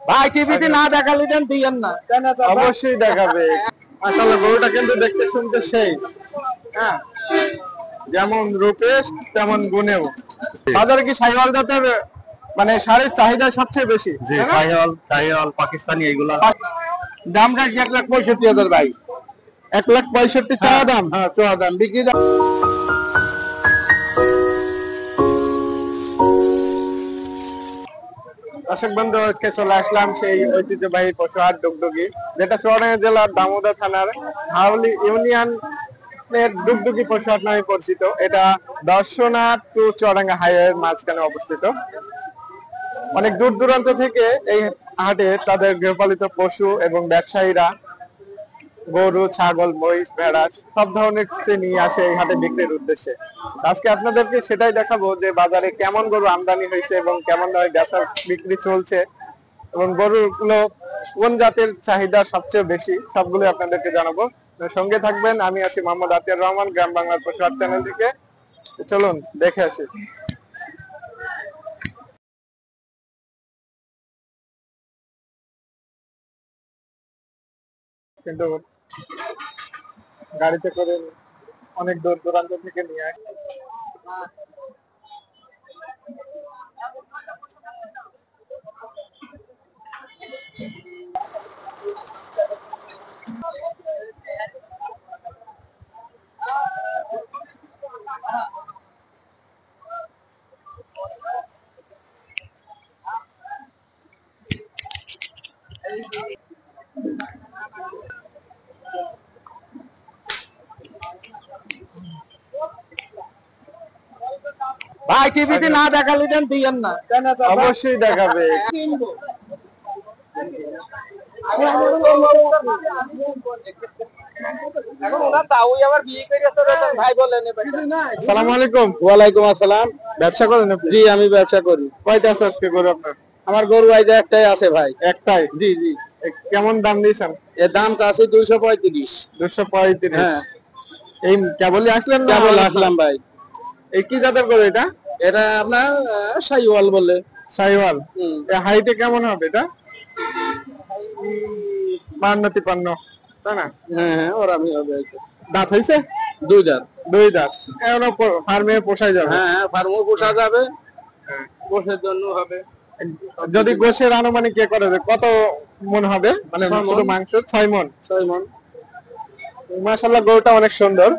ভাই টিভিতে না দেখালে দেন দিয়েন না। অবশ্যই দেখাবে। মাশাআল্লাহ গরুটা কিন্তু দেখতে শুনতে সেই, হ্যাঁ, যেমন রূপে তেমন গুণেও। বাজারে কি শাহিওয়াল জাতের মানে ষাঁড়ের চাহিদা সবচেয়ে বেশি? জি, শাহিওয়াল পাকিস্তানি এইগুলা। দাম রাখছি 1,65,000 ভাই। 1,65,000 চাওয়া দাম? হ্যাঁ, চাওয়া দাম। বিক্রি দাম দর্শক বন্ধু, আজকে চলে আসলাম সেই ঐতিহ্যবাহী পশুহাট ডুগডুগি, যেটা চুয়াডাঙ্গা জেলার দামোদা থানার হাওলি ইউনিয়ন ডুগডুগি পশুহাট নামে পরিচিত। এটা দর্শনা টু চুয়াডাঙ্গা হাইওয়ের মাঝখানে অবস্থিত। অনেক দূর দূরান্ত থেকে এই হাটে তাদের গৃহপালিত পশু এবং ব্যবসায়ীরা গরু, ছাগল, মহিষ, ভেড়া সব ধরনের কিছু নিয়ে আসে এই হাটে বিক্রির উদ্দেশ্যে। আজকে আপনাদেরকে সেটাই দেখাবো যে বাজারে কেমন গরু আমদানি হয়েছে এবং কেমন ভাবে বেচা বিক্রি চলছে এবং গরুগুলো কোন জাতের চাহিদা সবচেয়ে বেশি, সবগুলো আপনাদেরকে জানাবো। সঙ্গে থাকবেন, আমি আছি মোহাম্মদ আতিয়ার রহমান, গ্রাম বাংলার পশুহাট চ্যানেল থেকে। চলুন দেখে আসি। কিন্তু গাড়িতে করে অনেক দূর দূরান্ত থেকে নিয়ে আসে। ভাই টিভিতে না দেখালে দেন দিয়েন না। অবশ্যই দেখাবে। আসসালামু আলাইকুম। ওয়ালাইকুম আসসালাম। ব্যবসা করেন আপনি? জি, আমি ব্যবসা করি। কয়টা আছে আজকে গরু আপনার? আমার গরু আইজা একটাই আছে ভাই। একটাই? জি জি। কেমন দাম দিয়েছেন? এর দাম চাচ্ছি 235। 235? হ্যাঁ। এই কেবলই আসলেন না? কেবল আসলাম ভাই। এই কি জাতের গরু এটা? এটা আপনার শাহিওয়াল বলে। শাহিওয়াল? হাইটে কেমন হবে এটা? 52-53, তাই না? হ্যাঁ হ্যাঁ, ওরকমই হবে। দাঁত হয়েছে? 2 দাঁত। 2 দাঁত। এখনো ফার্মে পোষায় যাবে? হ্যাঁ হ্যাঁ, ফার্মও পোষা যাবে, গোশের জন্য হবে। যদি গোশের আনুমানিক কে করে কত মন হবে, মানে পুরো মাংস? 6 মন। 6 মন। মাশাআল্লাহ গরুটা অনেক সুন্দর।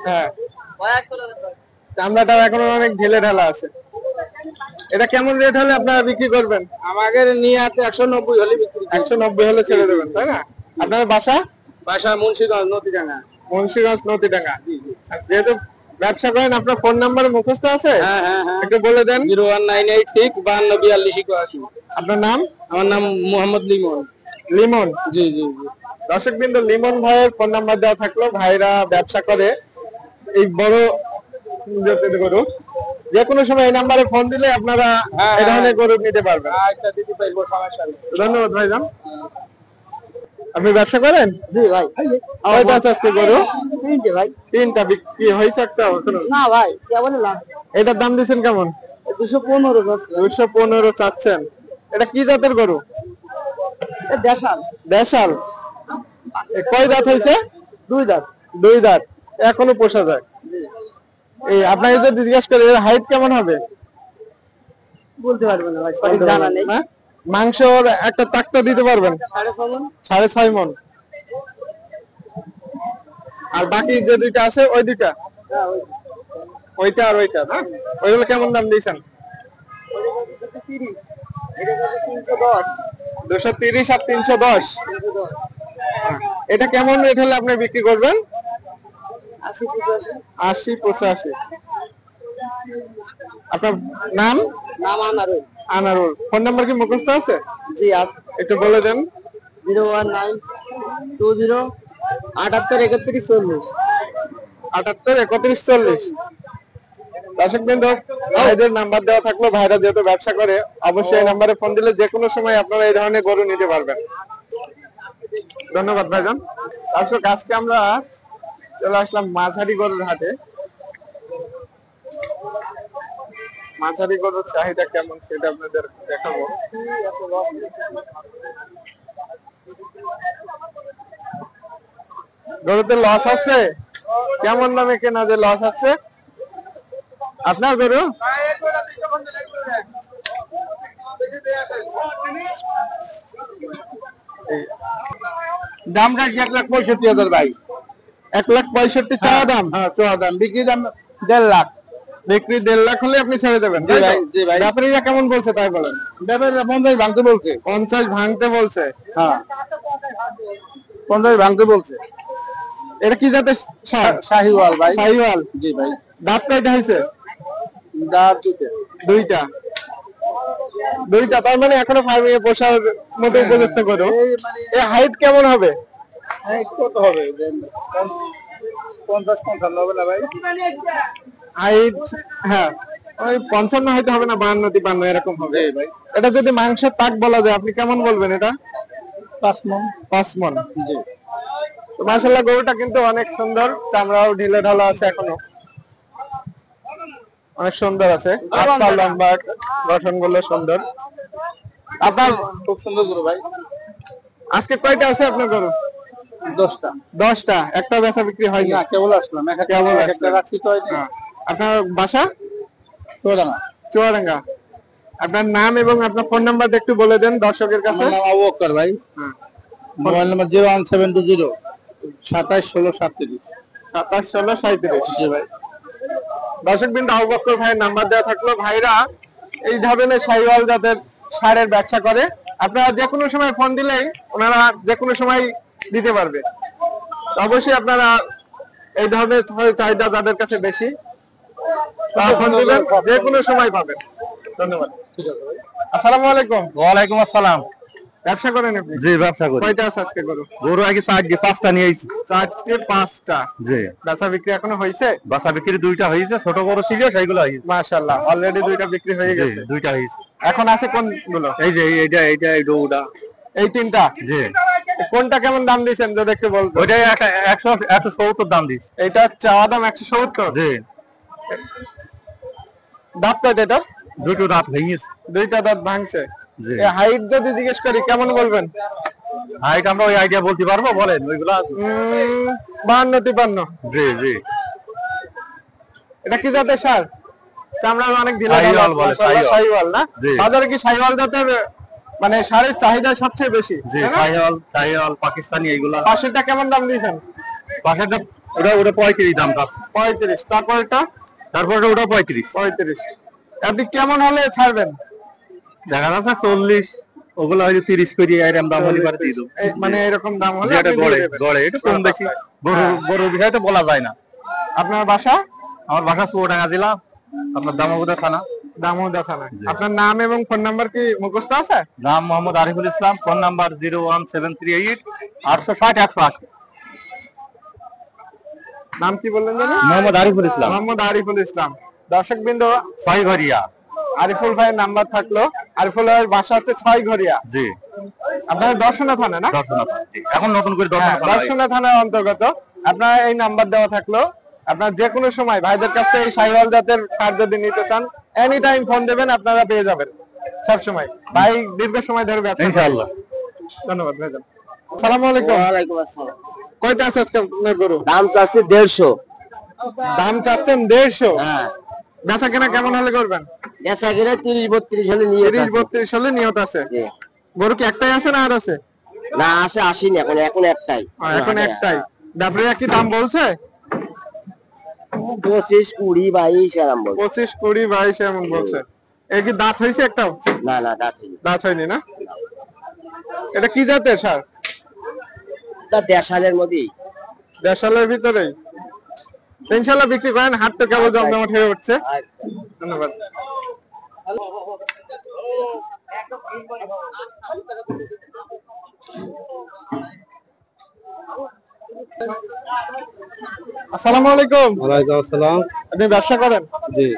হ্যাঁ, চামড়াটা এখনো অনেক ঢেলে ঢালা আছে। এটা কেমন রেট হলে আপনারা বিক্রি করবেন? আমাদের নিয়ে আছে 190 হলে বিক্রি। 190 হলে ছেড়ে দেবেন, তাই না? আপনার বাসা? বাসা মুন্সিগঞ্জ, নদীডাঙ্গা। মুন্সিগঞ্জ, নদীডাঙ্গা। যেহেতু ব্যবসা করেন, আপনার ফোন নাম্বার মুখস্থ আছে? হ্যাঁ হ্যাঁ হ্যাঁ, একটু বলে দেন। 01986524282। আপনার নাম? আমার নাম মোহাম্মদ লিমন। লিমন? জি জি জি। দর্শকবৃন্দ, লিমন ভাইয়ের ফোন নাম্বার দেওয়া থাকলো। ভাইরা ব্যবসা করে এই বড় গরু। যে কোনো সময় এই নাম্বারে ফোন দিলে আপনারা এই ধরনের গরু নিতে পারবেন। আচ্ছা, দিতে পারবো, সমস্যা নেই। ধন্যবাদ ভাইজান। আপনি ব্যবসা করেন? জি ভাই। কয়টা আছে আজকে গরু? 3টে ভাই। 3টা বিক্রি হয়েছে? একটা এখনো? না ভাই, কেমন লাভ? এটার দাম দিচ্ছেন কেমন? 215। 215 চাচ্ছেন। এটা কি জাতের গরু? দেশাল। দেশাল? কয় দাঁত হয়েছে? 2 দাঁত। 2 দাঁত। এখনো পোষা যায়? এই আপনাকে যদি জিজ্ঞেস করি এর হাইট কেমন হবে? বলতে পারবো না ভাই, সঠিক জানা নেই। মাংসর একটা তাক্তা দিতে পারবেন? 6.5 মণ। 6.5 মণ। আর বাকি যে দুইটা আছে ওই দুইটা? ওইটা আর ওইটা না? ওইগুলো কেমন দাম দিয়েছেন? 230 আর 310। এটা কেমন রেট হলে আপনি বিক্রি করবেন? 80-85। আপনার নাম? নাম আনারুল। আনারুল। ফোন নাম্বার কি মুখস্থ আছে? জি আছে। একটু বলে দেন। 01920 78 31 40। 78 31 40। দর্শকবৃন্দ, ভাইদের নাম্বার দেওয়া থাকলো। ভাইরা যেহেতু ব্যবসা করে, অবশ্যই এই নাম্বারে ফোন দিলে যে কোনো সময় আপনারা এই ধরনের গরু নিতে পারবেন। ধন্যবাদ ভাইজান। দর্শক, আজকে আমরা চলে আসলাম মাঝারি গরুর হাটে। মাঝারি গরুর চাহিদা কেমন সেটা আপনাদের দেখাবো। গরুতে লস আছে? কেমন দামে কেনা যে লস আছে আপনার গরু? দাম রাখছি 1,65,000 ভাই। 1,65,000 চাওয়া দাম? হ্যাঁ, চাওয়া দাম। বিক্রি দাম 1.5 লাখ। বিক্রি 1.5 লাখ হলে আপনি ছেড়ে দেবেন? জি ভাই, জি ভাই। ব্যাপারীরা কেমন বলছে তাই বলেন? ব্যাপারীরা 50 ভাঙতে বলছে। 50 ভাঙতে বলছে? হ্যাঁ, 50 ভাঙতে বলছে। এটা কি জাতের ষাঁড়? শাহিওয়াল ভাই। শাহিওয়াল? জি ভাই। দাঁত কয়টা হয়েছে? দাঁত দুইটা। দুইটা, তার মানে এখনো ফার্মিং এ পোষার মতো উপযুক্ত গরু। এর হাইট কেমন হবে? কত হবে? 50-55 হবে না ভাই? হাইট হ্যাঁ ওই 55 হয়তো হবে না, 52-53 এরকম হবে ভাই। এটা যদি মাংসের তাক বলা যায় আপনি কেমন বলবেন? এটা 5 মণ। 5 মণ। জি। তো মাশাআল্লাহ গরুটা কিন্তু অনেক সুন্দর, চামড়াও ঢিলে ঢালা আছে, এখনো অনেক সুন্দর আছে, হাত পা লম্বা, গঠন গুলো সুন্দর। আপনার খুব সুন্দর গরু ভাই। আজকে কয়টা আছে আপনার গরু? 10টা। 10টা? একটা বেচা বিক্রি হয়নি? না, কেবল আসলাম। কেবল একটা আসলেন। রাখছি তো হয়নি। আপনার বাসা? চুয়াডাঙ্গা। চুয়াডাঙ্গা। আপনার নাম এবং আপনার ফোন নাম্বারটা একটু বলে দেন দর্শকের কাছে। আমার নাম আবু বকর ভাই। Mobile number 01720 27 16 37। 27 16 37। জি ভাই। দর্শক বিন্দু, আবু বকর ভাইয়ের নাম্বার দেওয়া থাকলো। ভাইরা এই ধরনের শাহিওয়াল জাতের ষাঁড়ের ব্যবসা করে। আপনারা যে কোনো সময় ফোন দিলেই ওনারা যে কোনো সময় দিতে পারবে। তো অবশ্যই আপনারা এই ধরনের চাহিদা যাদের কাছে বেশি তারা ফোন দিবেন, যে কোনো সময় পাবেন। ধন্যবাদ। আসসালামু আলাইকুম। ওয়ালাইকুম আসসালাম। ব্যবসা করেন আপনি? জি, ব্যবসা করি। কয়টা আছে আজকে গরু? গরু আগে 5টা নিয়ে আইছি। 4টে 5টা? জি। বেচা বিক্রি এখনো হয়েছে? বাসা বিক্রি 2টা হয়েছে, ছোট গরু ছিল সেইগুলো হয়েছে। মাশাআল্লাহ, অলরেডি 2টা বিক্রি হয়ে গেছে। 2টা হয়েছে। এখন আছে কোনগুলো? এই যে এইটা ওটা। এই 3টা? জি। কোনটা কেমন দাম দিয়েছেন যদি একটু বলতেন? ওইটা 170 দাম দিয়েছে। এটা চাওয়া দাম 170? জি। দাঁত কয়টা এটা? দুটো দাঁত ভেঙেছে। 2টা দাঁত ভাঙছে? জি। এই হাইট যদি জিজ্ঞেস করি কেমন বলবেন? হাইট আমরা ওই আইডিয়া বলতে পারবো, বলেন ওইগুলা। 52-53? জি জি। এটা কি জাতের ষাঁড়? চামড়া অনেক ঢিলা ঢালা শাহিওয়াল আছে, বলে, মাশাআল্লাহ, শাহিওয়াল না? জি। বাজারে কি শাহিওয়াল জাতের মানে ষাঁড়ের চাহিদা সবচেয়ে বেশি? জি, তাই না? শাহিওয়াল পাকিস্তানি এইগুলা। পাশেরটা কেমন দাম দিয়েছেন? পাশেরটা ওটা 35 দাম আছে। 35? তারপরটা? তারপরে ওটা 35। 35? আপনি কেমন হলে ছাড়বেন? দেখা যাচ্ছে 40, ওগুলো হয়তো 30 করে এরকম দাম হলে পারে দিয়ে দেবো। মানে এরকম দাম হলে যেটা আপনি দিয়ে গড়ে দেবেন? গড়ে একটু কম বেশি। গরুর বিষয় তো বলা যায় না। আপনার বাসা? আমার বাসা চুয়াডাঙ্গা জেলা, আপনার দামোদর থানা। দামোদা থানা। আপনার নাম এবং ফোন নাম্বার কি মুখস্থ আছে? নাম মোহাম্মদ আরিফুল ইসলাম, ফোন নাম্বার 01738 860 180। নাম কি বললেন জানেন? মোহাম্মদ আরিফুল ইসলাম। মোহাম্মদ আরিফুল ইসলাম। দর্শকবৃন্দ, ছয়ঘরিয়া। আরিফুল ভাইয়ের নাম্বার থাকলো। আরিফুল ভাইয়ের বাসা হচ্ছে ছয়ঘরিয়া। জি। আপনার দর্শনা থানা না? দর্শনা থানা। জি। এখন নতুন করে দর্শনা থানার অন্তর্গত। আপনার এই নাম্বার দেওয়া থাকলো। আপনার যে কোনো সময় ভাইদের কাছ থেকে এই শাহিওয়াল জাতের ষাঁড় যদি নিতে চান, এনি টাইম ফোন দেবেন, আপনারা পেয়ে যাবেন সব সময়। ভাই দীর্ঘ সময় ধরে ব্যবসা করে। ইনশাআল্লাহ। ধন্যবাদ ভাইজান। আসসালামু আলাইকুম। ওয়ালাইকুম আসসালাম। কয়টা আছে আজকে আপনার গরু? দাম চাচ্ছি 150। দাম চাচ্ছেন 150? হ্যাঁ। বেচা কেনা কেমন হলে করবেন? বেচা কিনা 30-32 হলে নিয়ে 30-32 হলে নিয়ত আছে? গরু কি একটাই আছে না আর আছে? না, আসে আসেনি, এখন একটাই। এখন একটাই। ব্যাপারীরা কি দাম বলছে? 25, 20, 22 এরকম বলছে। 25, 20, 22 এমন বলছে। এর কি দাঁত হয়েছে একটাও? না না, দাঁত হয়নি। দাঁত হয়নি না? এটা কি জাতের ষাঁড়? তা 1.5 মধ্যেই। 1.5 ভিতরেই? ইনশাআল্লাহ বিক্রি করেন, হাট তো কেবল জমজমাট হয়ে উঠছে। ধন্যবাদ। আসসালামু আলাইকুম। ওয়ালাইকুম আসসালাম। আপনি ব্যবসা করেন? জি।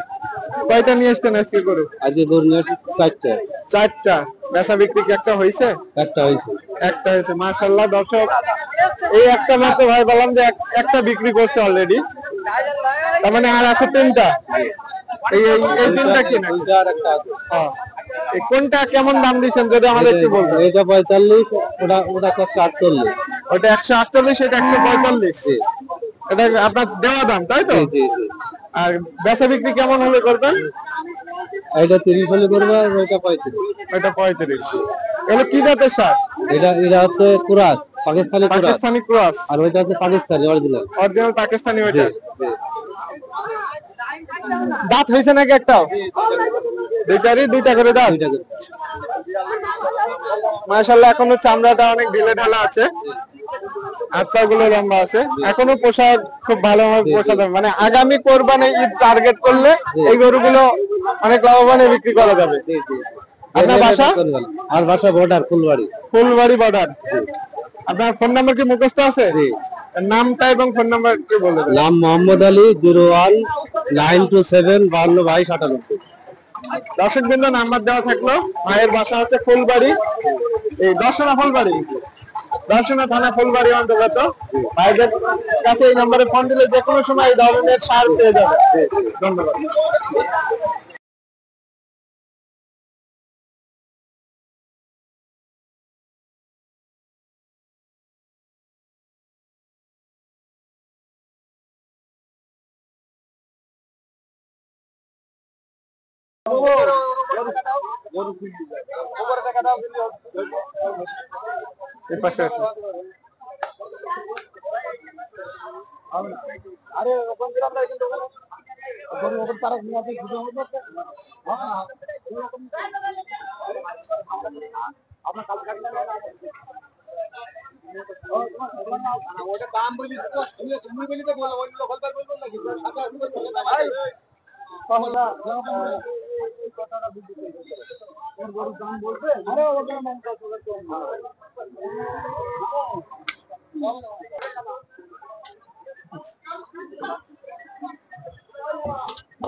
কয়টা নিয়ে আসছেন আজকে গরু? আজকে গরু নিয়ে আসছি 4টা। 4টা? বেচা বিক্রি কি একটা হয়েছে? একটা হয়েছে। একটা হয়েছে, মাশাআল্লাহ। দর্শক, এই একটা মাত্র ভাই বললাম যে একটা বিক্রি করছে অলরেডি। তার মানে আর আছে তিনটা। এই এই এই তিনটা কি নাকি? হ্যাঁ। এই কোনটা কেমন দাম দিচ্ছেন যদি আমাদের একটু বলতেন? এটা 45, ওটা 148। ওটা 148, এটা 145। এটা আপনার দেওয়া দাম তাই তো? আর বেচা বিক্রি কেমন হলে করবেন? এটা 30 হলে করবে, আর ওইটা 35। ওটা 35। এগুলো কি জাতের সার? এটা হচ্ছে কুরাস, পাকিস্তানি কুরাস। পাকিস্তানি ক্রস। আর ওইটা হচ্ছে পাকিস্তানি অরিজিনাল। অরিজিনাল পাকিস্তানি ওইটা। দাঁত হয়েছে নাকি একটাও? দুইটারই দুইটা করে দাঁত। মাশাআল্লাহ, এখনো চামড়াটা অনেক ঢিলে ঢালা আছে, হাত পা গুলো লম্বা আছে, এখনো পোশাক খুব ভালোভাবে পোষা যাবে। মানে আগামী কোরবানি ঈদ টার্গেট করলে এই গরুগুলো অনেক লাভবানে বিক্রি করা যাবে। আপনার বাসা? আর বাসা বর্ডার, ফুলবাড়ি। ফুলবাড়ি বর্ডার। আপনার ফোন নাম্বার কি মুখস্থ আছে? নামটা এবং ফোন নাম্বার একটু বলে দেন। নাম মোহাম্মদ আলী, 01-927-52-22-98। দর্শক বৃন্দ, নাম্বার দেওয়া থাকলো। মায়ের বাসা হচ্ছে ফুলবাড়ি, এই দর্শনা ফুলবাড়ি, দর্শনা থানা ফুলবাড়ি অন্তর্গত। ভাইদের কাছে এই নম্বরে ফোন দিলে যে কোনো সময় এই ধরনের সার পেয়ে যাবে। ধন্যবাদ। এর পাশে আসুন।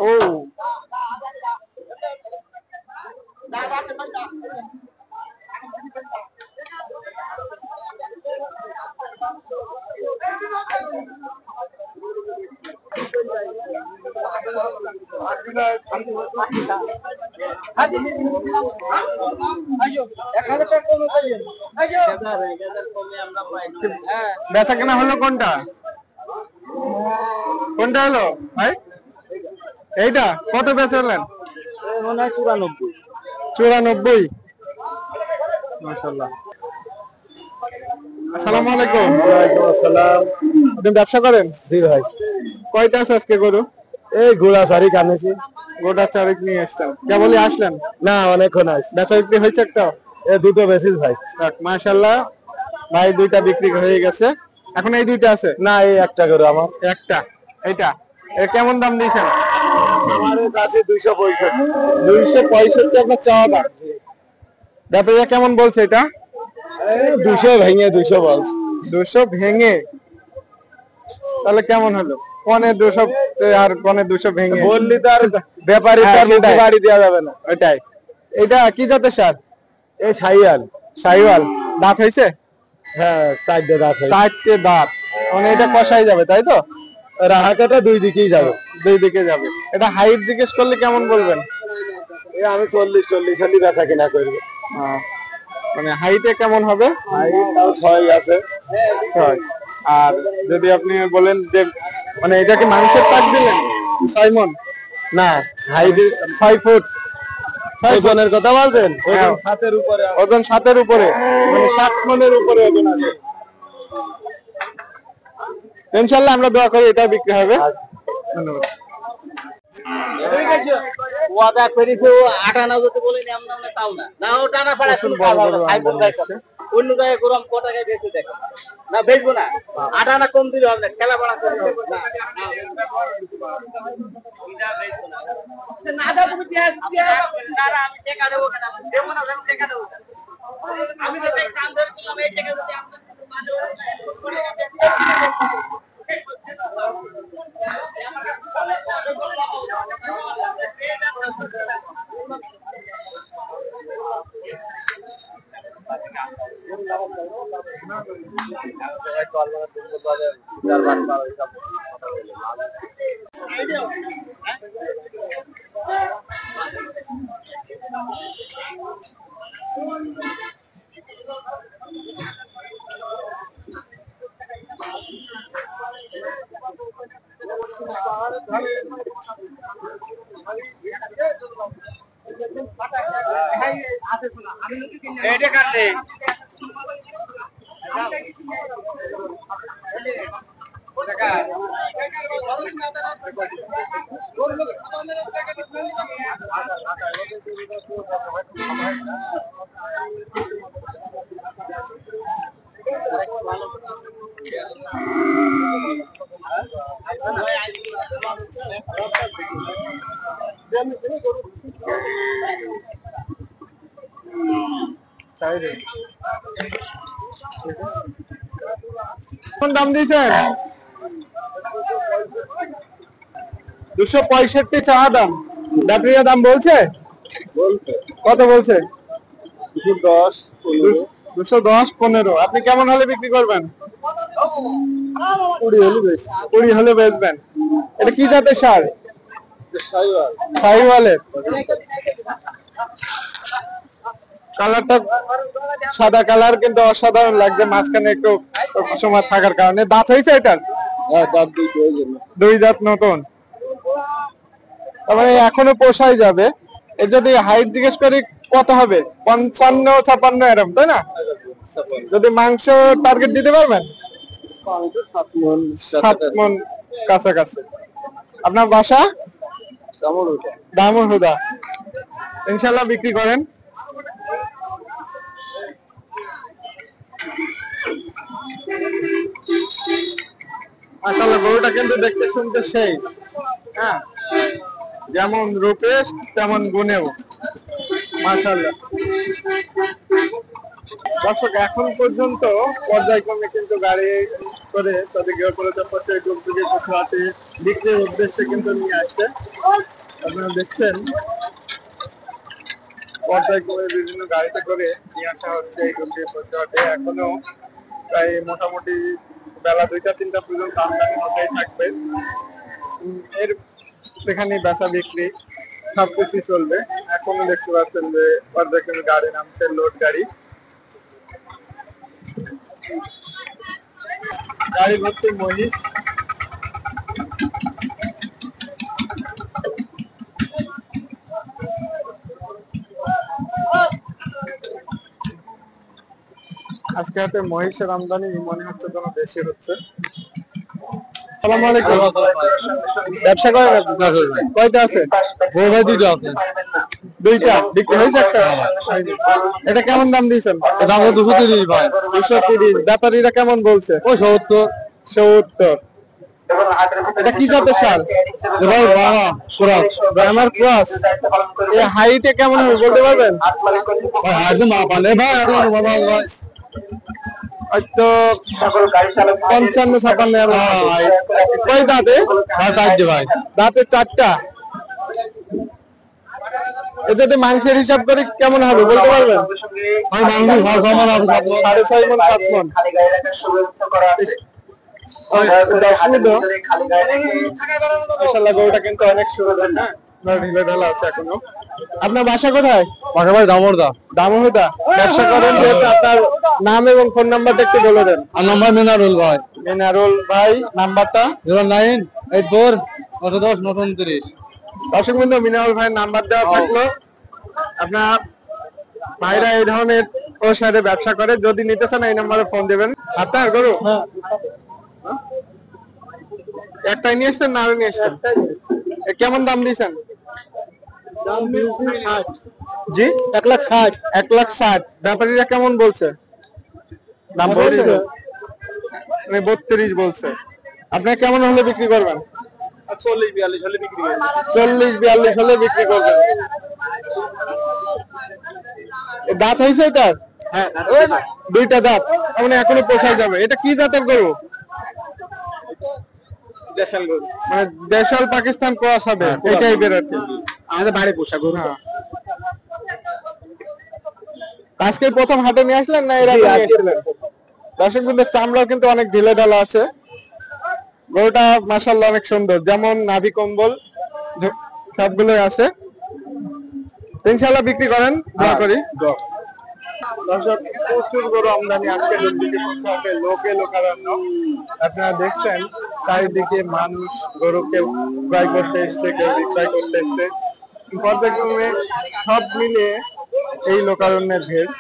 ও বেচা কেনা হলো কোনটা? কোনটা হলো ভাই? এইটা কত বেচলেন? 94। মাশাআল্লাহ। আসসালামু আলাইকুম। ওয়ালাইকুম আসসালাম। আপনি ব্যবসা করেন? জি ভাই। কয়টা আছে আজকে গরু? এই ঘোড়া সারি কানেছি। গোটা চারেক নিয়ে আসছেন, কেবলই আসলেন? না, অনেকক্ষণ আছে। বেচা বিক্রি হয়েছে একটা? এই দুটো বেশিস ভাই। মাশাআল্লাহ, ভাই দুইটা বিক্রি হয়ে গেছে, এখন এই দুইটা আছে। না, এই একটা করে আমার। একটা। এইটা এর কেমন দাম দিয়েছেন? আমার কাছে 265। 265 আপনার চাওয়া দাম। ব্যাপারীরা কেমন বলছে এটা? 200 ভেঙে 200 বলছে। 200 ভেঙে? তাহলে কেমন হলো? পনে 200 আর পনে 200 ভেঙে বললি তো আর ব্যাপারী তার মুখে বাড়ি দেওয়া যাবে না। ওইটাই। এটা কি জাতের সার? এই শাহিয়াল। শাহিওয়াল। দাঁত হয়েছে? হ্যাঁ, 4টে দাঁত হয়েছে। 4টে দাঁত। মানে এটা কষাই যাবে তাই তো? রাহাকাটা দুই দিকেই যাবে। দুই দিকে যাবে। এটা হাইট জিজ্ঞেস করলে কেমন বলবেন? এই আমি 40 হলে বেচা কিনা করবো। মানে হাইটে কেমন হবে? তাও 6 আছে। 6। আর যদি আপনি বলেন যে মানে এটা কি মানুষের পাক দিলেন 6 মণ? না, হাইট 6 ফুট। ওজনের কথা বলছেন? হ্যাঁ। ওজন 7-এর উপরে। ওজন 7-এর উপরে, মানে 7 মণের উপরে ওজন আছে। ইনশাআল্লাহ আমরা দোয়া করি এটা বিক্রি হবে। ধন্যবাদ। ওয়াদা করেছে ও 58 যদি বলেনি আমরা তাও না। না ও টানা পাড়া শুরু বড় করা বড় খাই বল গাইছে। অন্য জায়গায় গরম কত টাকায় বেচে দেখ। না বেচবো না। 58 কম দিলে হবে না। খেলা বড়া করে না। না দাও তুমি পেঁয়াজ না না আমি টাকা দেব কেন? দেব না আমি টাকা দেব। আমি তো টাকা কাম ধরে দিলাম এই টাকা যদি আমরা এটা কাটে কোন দাম দিয়েছেন? 265 চা দাম। ব্যাটারিয়া দাম বলছে? কত বলছে? 210 15। আপনি কেমন হলে বিক্রি করবেন? 20 হলে বেচবেন। এটা কি জাতের সার? শাহিওয়ালের। কালারটা সাদা কালার, কিন্তু অসাধারণ লাগছে মাঝখানে একটু সময় থাকার কারণে। দাঁত হয়েছে এটার? দুই দাঁত নতুন, তার মানে এখনো পোষাই যাবে। এর যদি হাইট জিজ্ঞেস করি কত হবে? 55 56 এরকম, তাই না? যদি মাংস টার্গেট দিতে পারবেন? 7 মণ কাছাকাছি। আপনার বাসা? দামুরহুদা। ইনশাল্লাহ বিক্রি করেন। মাশাআল্লাহ, গরুটা কিন্তু দেখতে শুনতে সেই, হ্যাঁ, যেমন রূপে তেমন গুণেও মাশাআল্লাহ। দর্শক, এখন পর্যন্ত পর্যায়ক্রমে কিন্তু গাড়ি করে তাদের গৃহপ্রবেশের পথে ডুগডুগি পশুহাটে বিক্রির উদ্দেশ্যে কিন্তু নিয়ে আসছে। আপনারা দেখছেন পর্যায়ক্রমে বিভিন্ন গাড়িতে করে নিয়ে আসা হচ্ছে এই ডুগডুগি পশুহাটে। এখনো প্রায় মোটামুটি বেলা 2টা 3টা পর্যন্ত আমদানি হতেই থাকবে। এর সেখানে বেচা বিক্রি সবকিছু চলবে। এখনো দেখতে পাচ্ছেন যে পর্যায়ক্রমে গাড়ি নামছে, লোড গাড়ি। গাড়ি ভর্তি মহিষ। আজকে হাতে মহিষের আমদানি মনে হচ্ছে যেন বেশি হচ্ছে। আসসালামু আলাইকুম। ব্যবসা করেন আপনি? কয়টা আছে? দুইটা আছে। দুইটা বিক্রি হয়েছে? একটা। এটা কেমন দাম দিয়েছেন? দাম 230 ভাই। 230। ব্যাপারীরা কেমন বলছে? ওই 70। এটা কি জাতের সার? ব্রাহ্মার ক্রস। এই হাইটে কেমন হবে বলতে পারবেন? একদম পালে ভাই, একদম বাবা ভাই। হয়তো 55 56। কয় দাঁতে? ভাই দাঁতে 4টা। এ যদি মাংসের হিসাব করি কেমন হবে বলতে পারবেন? 6.5 মণ আছে, 6.5 মণ 7 মণ। মাশাআল্লাহ, গরুটা কিন্তু অনেক সুন্দর, না? ঢিলে ঢালা আছে এখনো। আপনার বাসা কোথায়? বাসা ভাই দামোদা। দামোদা। ব্যবসা করেন যেহেতু আপনার নাম এবং ফোন নাম্বারটা একটু বলে দেন। আর নাম্বার মিনারুল ভাই। মিনারুল ভাই, নাম্বারটা? 0984 910 929। দর্শক বিন্দু, মিনারুল ভাইয়ের নাম্বার দেওয়া থাকলো। আপনার ভাইরা এই ধরনের ও সাইডে ব্যবসা করে, যদি নিতে চান এই নাম্বারে ফোন দিবেন। আপনার গরু একটাই নিয়ে এসছেন না আরো নিয়ে এসছেন? কেমন দাম দিয়েছেন? জি, 1,60,000। 1,60,000। ব্যাপারীরা কেমন বলছে? দাম বলছে 32 বলছে। আপনার কেমন হলে বিক্রি করবেন? 40-42 হলে বিক্রি করবেন। 40-42 হলে বিক্রি করবেন। দাঁত হয়েছে এটার? হ্যাঁ, দুইটা দাঁত, মানে এখনো পোষায় যাবে। এটা কি জাতের গরু? দেশাল গরু, মানে দেশাল পাকিস্তান ক্রস হবে এই টাইপের আর কি। আমাদের বাড়ি পোষা গরু। আজকে প্রথম হাটে নিয়ে আসলেন না এর আগে নিয়ে আসছিলেন? দর্শক বিন্দু, চামড়াও কিন্তু অনেক ঢিলে ঢালা আছে। গরুটা মাশাআল্লাহ অনেক সুন্দর, যেমন নাভি কম্বল সবগুলোই আছে। ইনশাআল্লাহ বিক্রি করেন, দোয়া করি। দর্শক, প্রচুর গরু আমদানি আজকে লোকে লোকারণ্য। আপনারা দেখছেন চারিদিকে মানুষ গরুকে ক্রয় করতে এসছে, কেউ বিক্রয় করতে এসছে। পর্যায়ক্রমে সব মিলিয়ে এই লোকারণ্যের ভিড়।